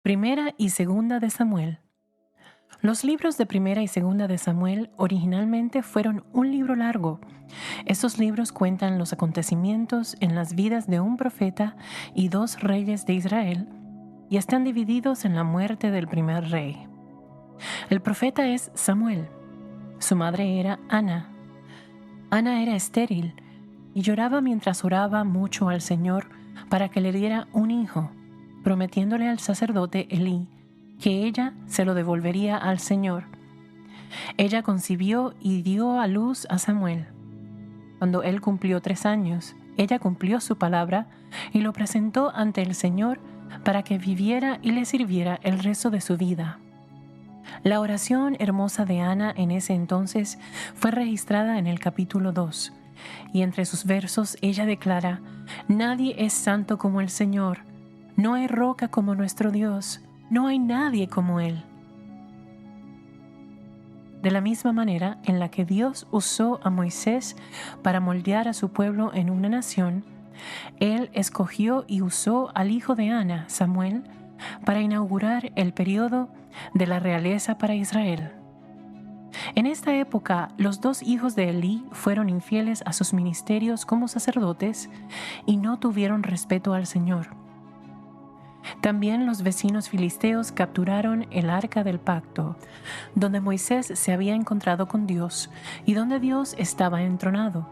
Primera y Segunda de Samuel. Los libros de Primera y Segunda de Samuel originalmente fueron un libro largo. Estos libros cuentan los acontecimientos en las vidas de un profeta y dos reyes de Israel y están divididos en la muerte del primer rey. El profeta es Samuel. Su madre era Ana. Ana era estéril y lloraba mientras oraba mucho al Señor para que le diera un hijo, prometiéndole al sacerdote Elí que ella se lo devolvería al Señor. Ella concibió y dio a luz a Samuel. Cuando él cumplió 3 años, ella cumplió su palabra y lo presentó ante el Señor para que viviera y le sirviera el resto de su vida. La oración hermosa de Ana en ese entonces fue registrada en el capítulo 2, y entre sus versos ella declara: «Nadie es santo como el Señor, no hay roca como nuestro Dios, no hay nadie como Él». De la misma manera en la que Dios usó a Moisés para moldear a su pueblo en una nación, Él escogió y usó al hijo de Ana, Samuel, para inaugurar el periodo de la realeza para Israel. En esta época, los 2 hijos de Elí fueron infieles a sus ministerios como sacerdotes y no tuvieron respeto al Señor. También los vecinos filisteos capturaron el arca del pacto, donde Moisés se había encontrado con Dios y donde Dios estaba entronado.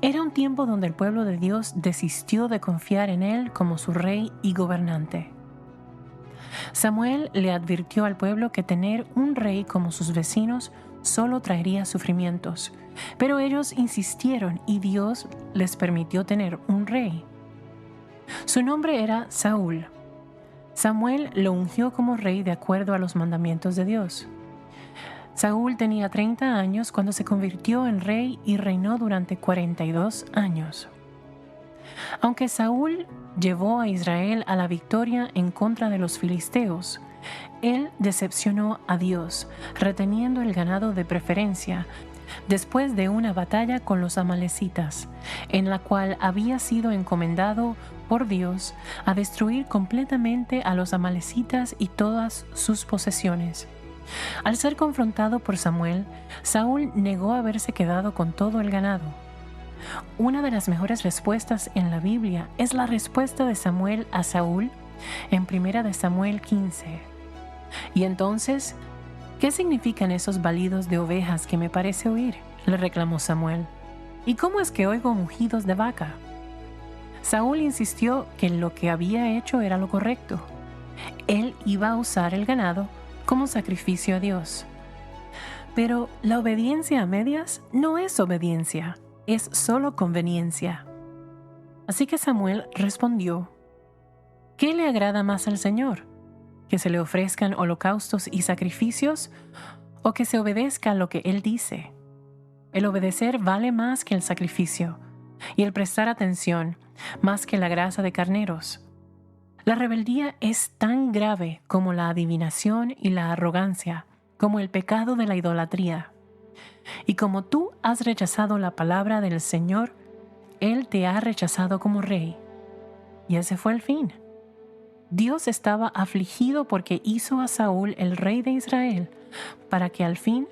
Era un tiempo donde el pueblo de Dios desistió de confiar en Él como su rey y gobernante. Samuel le advirtió al pueblo que tener un rey como sus vecinos solo traería sufrimientos, pero ellos insistieron y Dios les permitió tener un rey. Su nombre era Saúl. Samuel lo ungió como rey de acuerdo a los mandamientos de Dios. Saúl tenía 30 años cuando se convirtió en rey y reinó durante 42 años. Aunque Saúl llevó a Israel a la victoria en contra de los filisteos, él decepcionó a Dios, reteniendo el ganado de preferencia, después de una batalla con los amalecitas, en la cual había sido encomendado por Dios a destruir completamente a los amalecitas y todas sus posesiones. Al ser confrontado por Samuel, Saúl negó haberse quedado con todo el ganado. Una de las mejores respuestas en la Biblia es la respuesta de Samuel a Saúl en 1 Samuel 15. «Y entonces, ¿qué significan esos balidos de ovejas que me parece oír?», le reclamó Samuel. «¿Y cómo es que oigo mugidos de vaca?». Saúl insistió que lo que había hecho era lo correcto. Él iba a usar el ganado como sacrificio a Dios. Pero la obediencia a medias no es obediencia, es solo conveniencia. Así que Samuel respondió: «¿Qué le agrada más al Señor? ¿Que se le ofrezcan holocaustos y sacrificios o que se obedezca lo que Él dice? El obedecer vale más que el sacrificio, y el prestar atención más que la grasa de carneros. La rebeldía es tan grave como la adivinación y la arrogancia, como el pecado de la idolatría. Y como tú has rechazado la palabra del Señor, Él te ha rechazado como rey». Y ese fue el fin. Dios estaba afligido porque hizo a Saúl el rey de Israel, para que al fin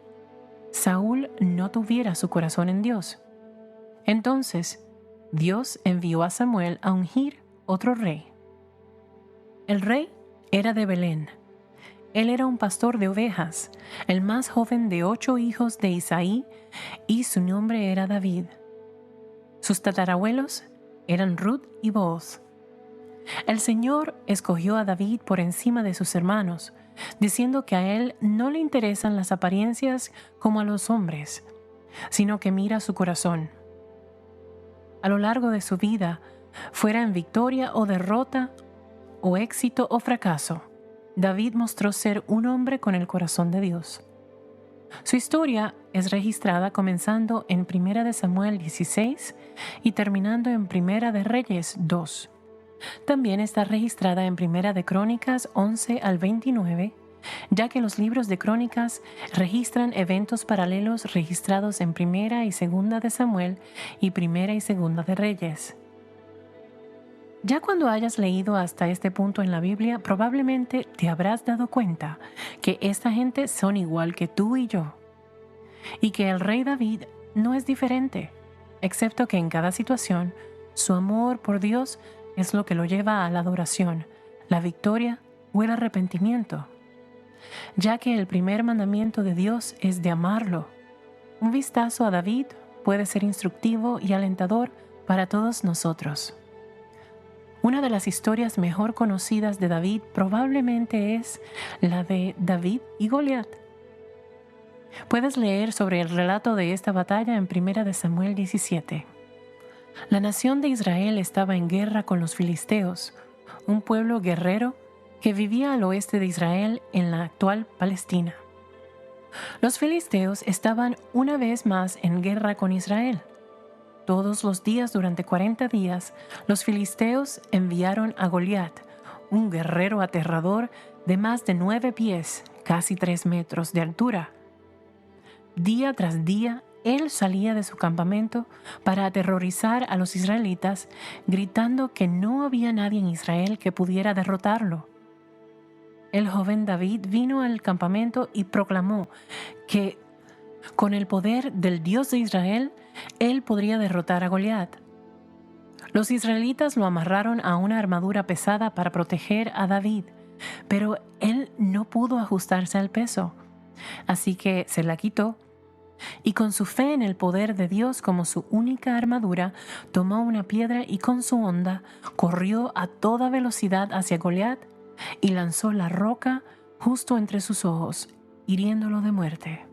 Saúl no tuviera su corazón en Dios. Entonces, Dios envió a Samuel a ungir otro rey. El rey era de Belén. Él era un pastor de ovejas, el más joven de 8 hijos de Isaí, y su nombre era David. Sus tatarabuelos eran Ruth y Booz. El Señor escogió a David por encima de sus hermanos, diciendo que a él no le interesan las apariencias como a los hombres, sino que mira su corazón. A lo largo de su vida, fuera en victoria o derrota, o éxito o fracaso, David mostró ser un hombre con el corazón de Dios. Su historia es registrada comenzando en 1 Samuel 16 y terminando en 1 Reyes 2. También está registrada en 1 Crónicas 11 al 29, ya que los libros de Crónicas registran eventos paralelos registrados en 1 y 2 de Samuel y 1 y 2 de Reyes. Ya cuando hayas leído hasta este punto en la Biblia, probablemente te habrás dado cuenta que esta gente son igual que tú y yo, y que el rey David no es diferente, excepto que en cada situación su amor por Dios es lo que lo lleva a la adoración, la victoria o el arrepentimiento, ya que el primer mandamiento de Dios es de amarlo. Un vistazo a David puede ser instructivo y alentador para todos nosotros. Una de las historias mejor conocidas de David probablemente es la de David y Goliat. Puedes leer sobre el relato de esta batalla en 1 Samuel 17. La nación de Israel estaba en guerra con los filisteos, un pueblo guerrero que vivía al oeste de Israel en la actual Palestina. Los filisteos estaban una vez más en guerra con Israel. Todos los días durante 40 días, los filisteos enviaron a Goliat, un guerrero aterrador de más de 9 pies, casi 3 metros de altura. Día tras día, él salía de su campamento para aterrorizar a los israelitas, gritando que no había nadie en Israel que pudiera derrotarlo. El joven David vino al campamento y proclamó que con el poder del Dios de Israel, él podría derrotar a Goliat. Los israelitas lo amarraron a una armadura pesada para proteger a David, pero él no pudo ajustarse al peso, así que se la quitó. Y con su fe en el poder de Dios como su única armadura, tomó una piedra y con su honda corrió a toda velocidad hacia Goliat y lanzó la roca justo entre sus ojos, hiriéndolo de muerte.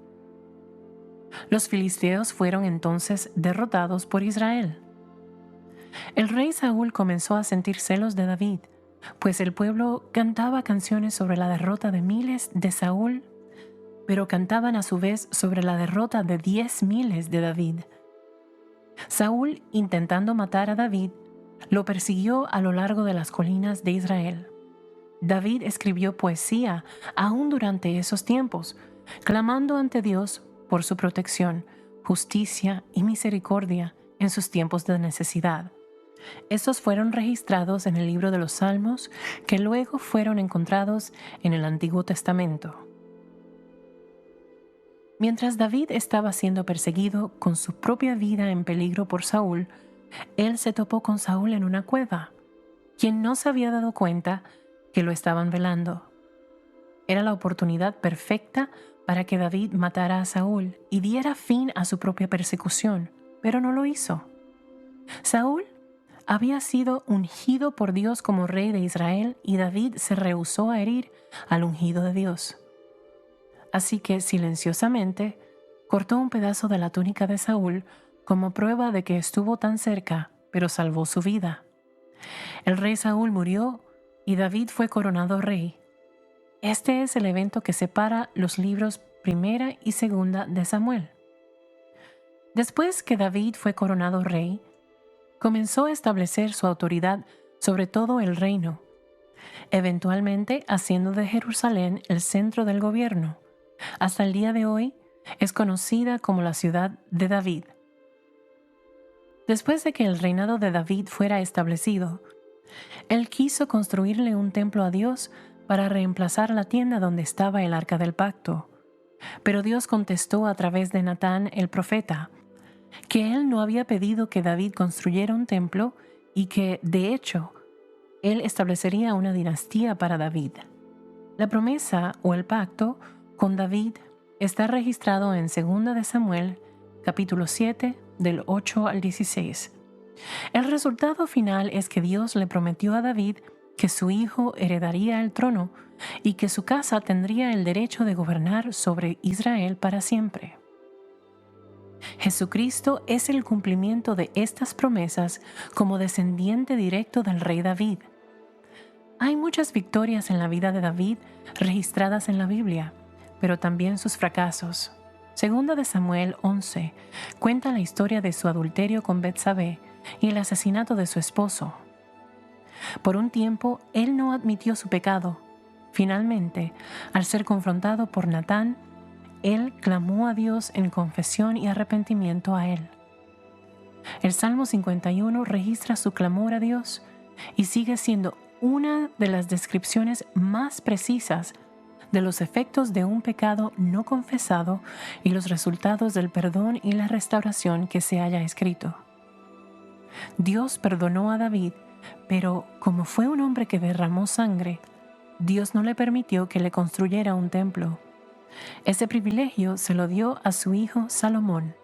Los filisteos fueron entonces derrotados por Israel. El rey Saúl comenzó a sentir celos de David, pues el pueblo cantaba canciones sobre la derrota de miles de Saúl, pero cantaban a su vez sobre la derrota de 10,000 de David. Saúl, intentando matar a David, lo persiguió a lo largo de las colinas de Israel. David escribió poesía aún durante esos tiempos, clamando ante Dios por su protección, justicia y misericordia en sus tiempos de necesidad. Estos fueron registrados en el libro de los Salmos, que luego fueron encontrados en el Antiguo Testamento. Mientras David estaba siendo perseguido con su propia vida en peligro por Saúl, él se topó con Saúl en una cueva, quien no se había dado cuenta que lo estaban velando. Era la oportunidad perfecta para que David matara a Saúl y diera fin a su propia persecución, pero no lo hizo. Saúl había sido ungido por Dios como rey de Israel y David se rehusó a herir al ungido de Dios. Así que silenciosamente cortó un pedazo de la túnica de Saúl como prueba de que estuvo tan cerca, pero salvó su vida. El rey Saúl murió y David fue coronado rey. Este es el evento que separa los libros Primera y Segunda de Samuel. Después que David fue coronado rey, comenzó a establecer su autoridad sobre todo el reino, eventualmente haciendo de Jerusalén el centro del gobierno. Hasta el día de hoy es conocida como la ciudad de David. Después de que el reinado de David fuera establecido, él quiso construirle un templo a Dios para reemplazar la tienda donde estaba el arca del pacto. Pero Dios contestó a través de Natán el profeta que él no había pedido que David construyera un templo y que, de hecho, él establecería una dinastía para David. La promesa o el pacto con David está registrado en 2 de Samuel, capítulo 7, del 8 al 16. El resultado final es que Dios le prometió a David que su hijo heredaría el trono y que su casa tendría el derecho de gobernar sobre Israel para siempre. Jesucristo es el cumplimiento de estas promesas como descendiente directo del rey David. Hay muchas victorias en la vida de David registradas en la Biblia, pero también sus fracasos. 2 de Samuel 11 cuenta la historia de su adulterio con Betsabé y el asesinato de su esposo. Por un tiempo, él no admitió su pecado. Finalmente, al ser confrontado por Natán, él clamó a Dios en confesión y arrepentimiento a él. El Salmo 51 registra su clamor a Dios y sigue siendo una de las descripciones más precisas de los efectos de un pecado no confesado y los resultados del perdón y la restauración que se haya escrito. Dios perdonó a David, pero como fue un hombre que derramó sangre, Dios no le permitió que le construyera un templo. Ese privilegio se lo dio a su hijo Salomón.